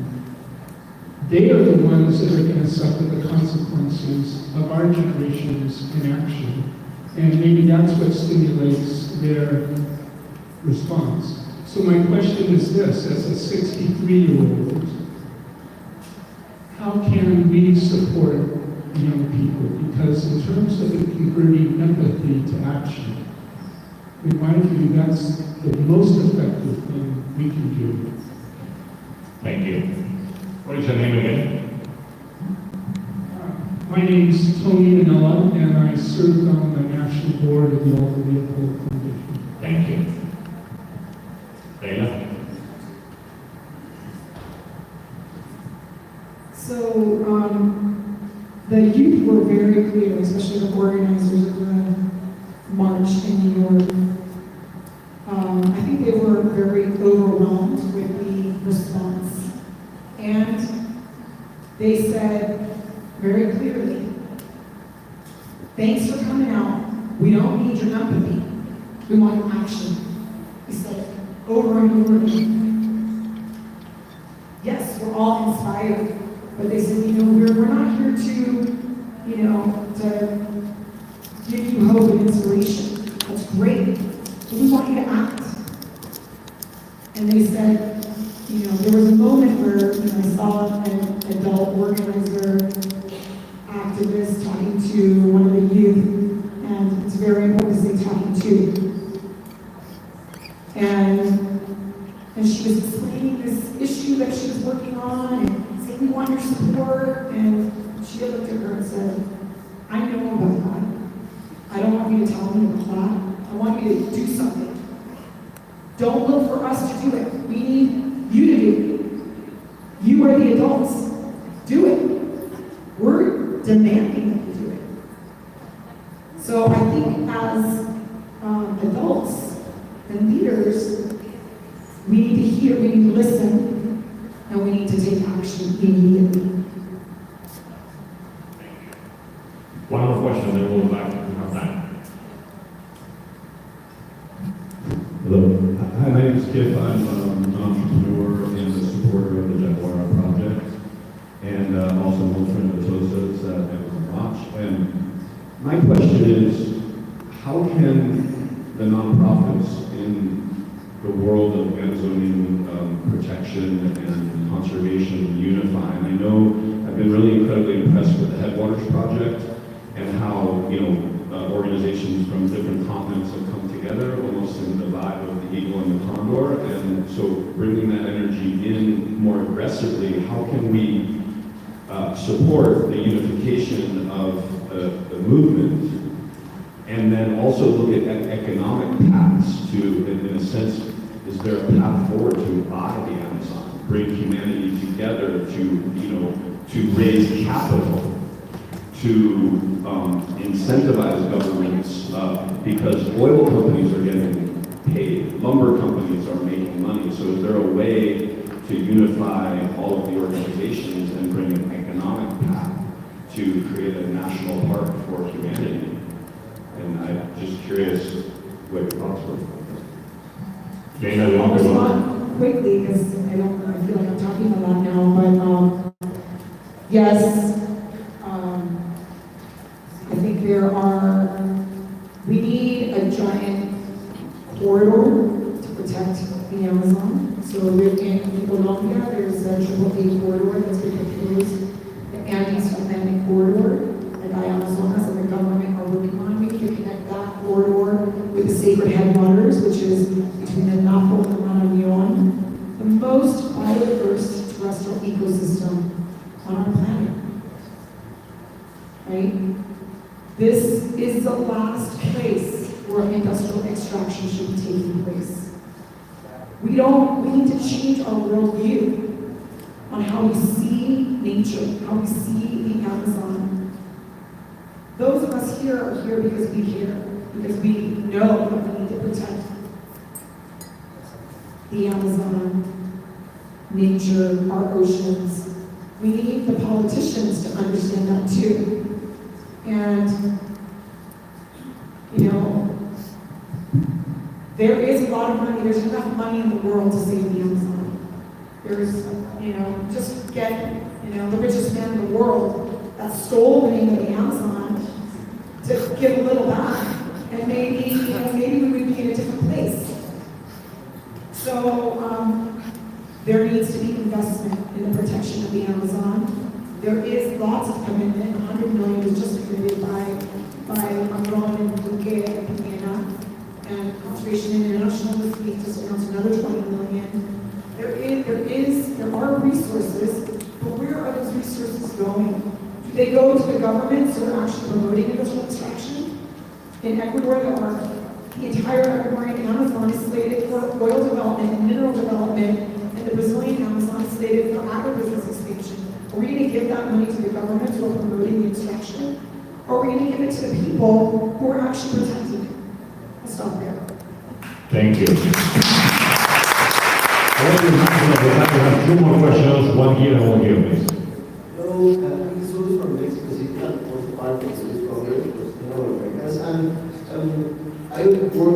They are the ones that are going to suffer the consequences of our generation's inaction. And maybe that's what stimulates their response. So my question is this, as a 63-year-old, how can we support young people? Because in terms of converting empathy to action, in my view, that's the most effective thing we can do. Thank you. What is your name again? My name's Tony Anella, and I served on the national board of the Alta Leopold Foundation. Thank you. Leila? So, the youth were very clear, especially the organizers of the march in New York. I think they were very overwhelmed with the response. And they said very clearly, thanks for coming out. We don't need your empathy. We want action. He said over and over again. Yes, we're all inspired. But they said, we're not here to, to give you hope and inspiration. That's great. But we want you to act. And they said, there was a moment where I saw an adult organizer, activist talking to one of the youth, and it's very important to say talking to. And she was explaining this issue that she was working on, and saying, we want your support. And she looked at her and said, I know about that. I don't want you to tell me about that. I want you to do something. Don't look for us to do it. We need you to do it. You are the adults. Do it. We're demanding that you do it. So I think as adults and leaders, we need to hear, we need to listen, and we need to take action immediately. One more question, then we'll go back to our time. Hello. Hi, my name is Kip. I'm an entrepreneur and a supporter of the Jaguara Project, and also an old friend of Tosa's at Watch. And my question is, how can the nonprofits in the world of Amazonian protection and conservation unify? And I know I've been really incredibly impressed with the Headwaters Project and how, organizations from different continents have come together, almost in the vibe of the eagle and the condor. And so bringing that energy in more aggressively, how can we support the unification of the movement, and then also look at economic paths to, in a sense, is there a path forward to buy the Amazon, bring humanity together to raise capital, to incentivize governments, because oil companies are getting paid, lumber companies are making money. So is there a way to unify all of the organizations and bring an economic path to create a national park for humanity? And I'm just curious what your thoughts were. Dana, you I'll want to go? respond quickly because I feel like I'm talking a lot now, but yes, I think we need a giant corridor to protect the Amazon. So in Colombia, there's a AAA corridor that's been proposed, the Andes Atlantic corridor, that Amazonas and the government are working on. We need to connect that corridor with the sacred headwaters, which is between the Napo and the Marañón, the most biodiverse terrestrial ecosystem on our planet. Right? This is the last place where industrial extraction should be taking place. We need to change our worldview on how we see nature, how we see the Amazon. Those of us here are here because we care, because we know that we need to protect the Amazon, nature, our oceans. We need the politicians to understand that too. And, there is a lot of money, there's enough money in the world to save the Amazon. There's, just get, the richest man in the world that stole the name of the Amazon to give a little back. And maybe we would be in a different place. So, there needs to be investment in the protection of the Amazon. There is lots of commitment. 100 million was just committed by Ron and Duque and Biennial, and Conservation International this week just announced another 20 million. There are resources, going? Do they go to the governments that are actually promoting industrial extraction? In Ecuador, the entire Ecuadorian Amazon is slated for oil development and mineral development, and the Brazilian Amazon is slated for agribusiness expansion. Are we going to give that money to the governments who are promoting the extraction? Or are we going to give it to the people who are actually protecting it? I'll stop there. Thank you. I want to remind you that we have 2 more questions, one here and one here, please. Hello, I'm Jesús from Mexico City. I'm also part of this program, because I work for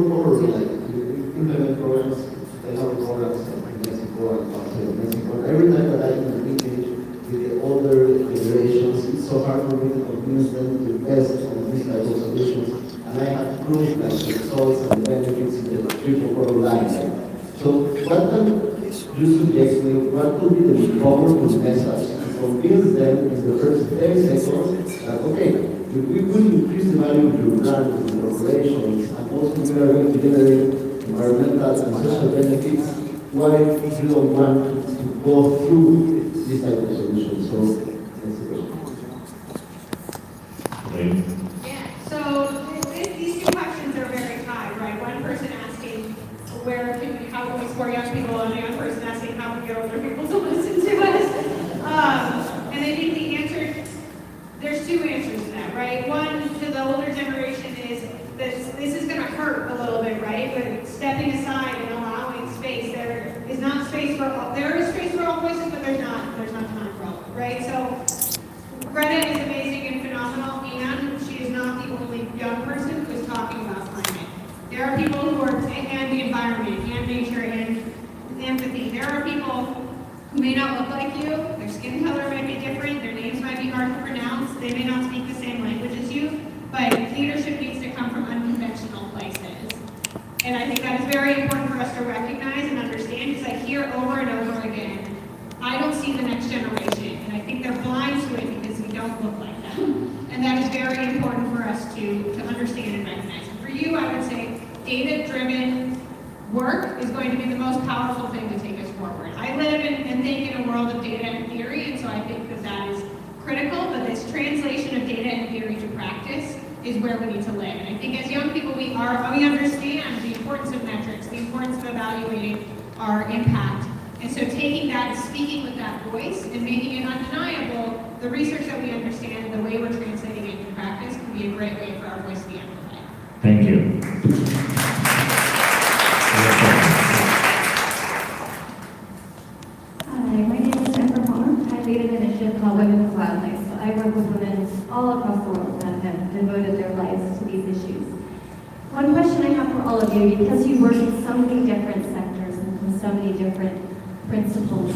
implement programs, technical programs in Mexico and outside of Mexico. Every time that I engage with the older generations, it's so hard for me to convince them to invest in these types of solutions. And I have proved like the results and the benefits in the 3 to 4 lives. So what you suggest me, what would be the powerful message to convince them in the first 10 seconds that, okay, if we could increase the value of your brand and your operations, and also we are going to generate environmental and social benefits, why you don't want to go through this type of solution? So that's the question. Yeah, so these 2 questions are very tied, right? One person asking how can we support young people, and the other person asking how can we get older people to listen to us. And I think the answer, there's 2 answers to that, right? One, to the older generation is that this is going to hurt a little bit, right? But stepping aside and allowing space, there is space for all voices, but there's not time for all, right? So Greta is amazing and phenomenal, and she is not the only young person who is talking about climate. There are people who are, and the environment, and nature, and empathy. There are people who may not look like you, their skin color might be different, their names might be hard to pronounce, they may not speak the same language as you, but leadership needs to come from unconventional places. And I think that is very important for us to recognize and understand, because I hear over and over again, I don't see the next generation, and I think they're blind to it because we don't look like them. And that is very important for us to understand and recognize. And for you, I would say data-driven work is going to be the most powerful thing to take us forward. I live and think in a world of data and theory, and so I think that is critical, but this translation of data and theory to practice is where we need to live. And I think as young people, we understand the importance of metrics, the importance of evaluating our impact. And so taking that and speaking with that voice and making it undeniable, the research that we understand and the way we're translating it into practice can be a great way for our voice to be amplified. Thank you. Hi, my name is Jennifer Palmer. I lead an initiative called Women with Wildlife. So I work with women all across the world that have devoted their lives to these issues. One question I have for all of you, because you work in so many different sectors and with so many different principles,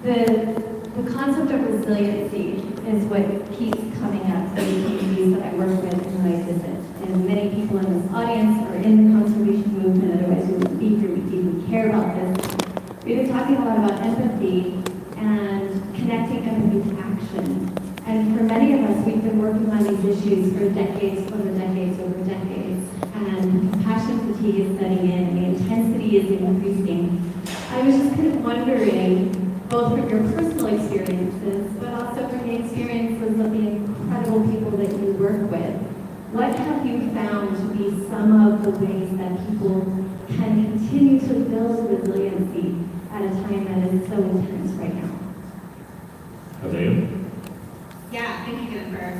the concept of resiliency is what keeps coming up in the communities that I work with and that I visit. And many people in this audience are in the conservation movement, otherwise we wouldn't be here, we deeply care about this. We've been talking a lot about empathy and connecting empathy to action. And for many of us, we've been working on these issues for decades, over decades, over decades. And compassion fatigue is setting in, and the intensity is increasing. I was just kind of wondering, both from your personal experiences, but also from the experiences of the incredible people that you work with, what have you found to be some of the ways that people can continue to build resiliency at a time that is so intense right now? Yeah, thank you, Jennifer.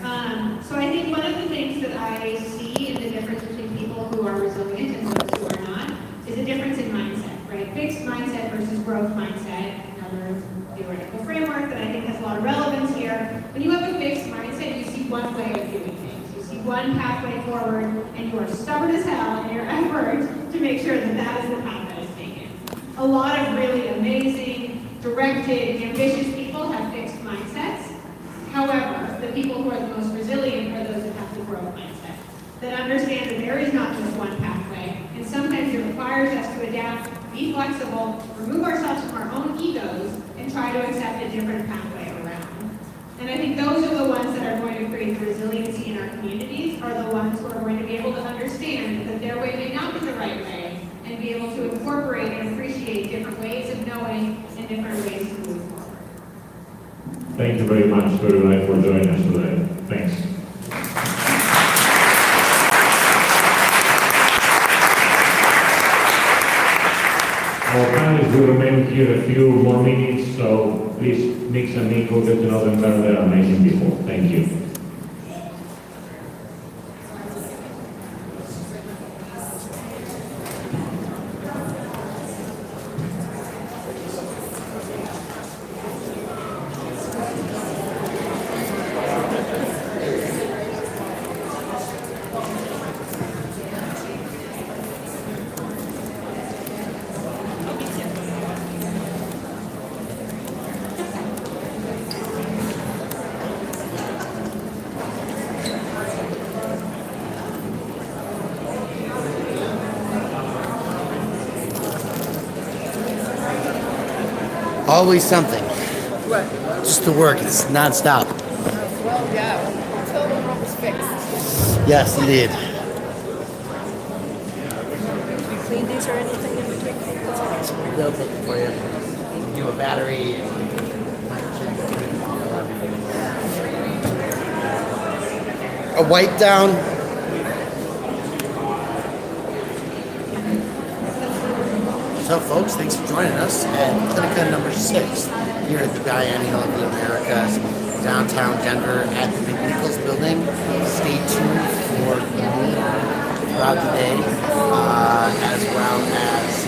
So I think one of the things that I see in the difference between people who are resilient and those who are not is a difference in mindset, right? Fixed mindset versus growth mindset. Another theoretical framework that I think has a lot of relevance here. When you have a fixed mindset, you see one way of doing things. You see one pathway forward, and you are stubborn as hell in your effort to make sure that that is the path that is taken. A lot of really amazing, directed, ambitious people have fixed mindsets. However, the people who are the most resilient are those that have the growth mindset, that understand that there is not just one pathway, and sometimes it requires us to adapt, be flexible, remove ourselves from our own egos, and try to accept a different pathway around. And I think those are the ones that are going to create the resiliency in our communities, are the ones who are going to be able to understand that their way may not be the right way, and be able to incorporate and appreciate different ways of knowing and different ways to move forward. Thank you very much to everybody for joining us today. Thanks. Our panelists will remain here a few more minutes, so please mix and mingle, get to know them better than I mentioned before. Thank you. Always something. What? Just the work. It's nonstop. Well, yeah, until the world is fixed. Yes, indeed. Do you clean these or anything in between? They'll take it for you. Do a battery. A wipe down. So, folks, thanks for joining us at Clinica number 6 here at the Biennial of the Americas, downtown Denver at the McNichols Building. Stay tuned for me throughout the day, as well as